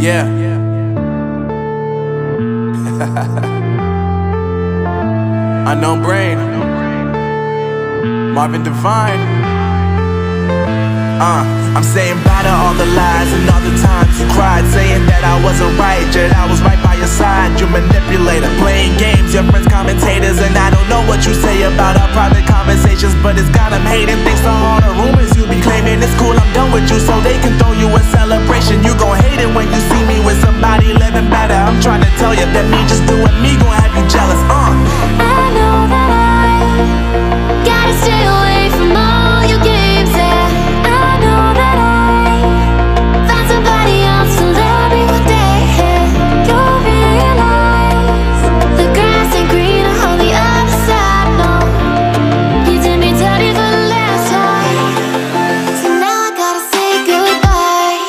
Yeah. Unknown Brain, Marvin Divine. I'm saying bye to all the lies and all the times you cried, saying that I wasn't right, yet I was right by your side. You manipulator, playing games, your friends commentators, and I don't know what you say about our private conversations, but it's got them hating. Thanks to all the rumors you be claiming. It's cool, I'm done with you, so they can throw you a celebration. You gon' hate it when you see me with somebody living better. I'm trying to tell you that me just doing me gon' have you jealous. I know that I gotta stay away from all your games, yeah. I know that I found somebody else to love me one day, yeah. You'll realize the grass ain't greener on the other side, no. You did me dirty for the last time, so now I gotta say goodbye.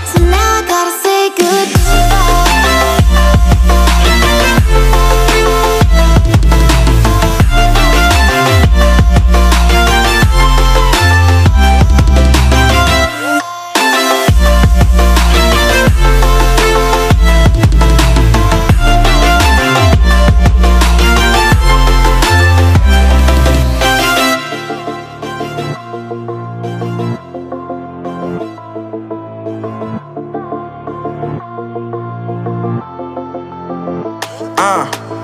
So now I gotta say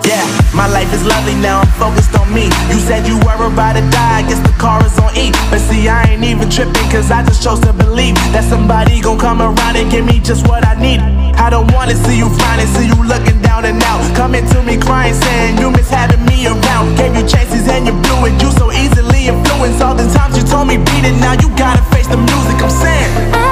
Yeah, my life is lovely now, I'm focused on me. You said you were about to die, I guess the car is on E. But see, I ain't even tripping, cause I just chose to believe that somebody gon' come around and give me just what I need. I don't wanna see you finding, see you looking down and out, coming to me crying, saying you miss having me around. Gave you chances and you blew it, you so easily influenced. All the times you told me beat it, now you gotta face the music. I'm saying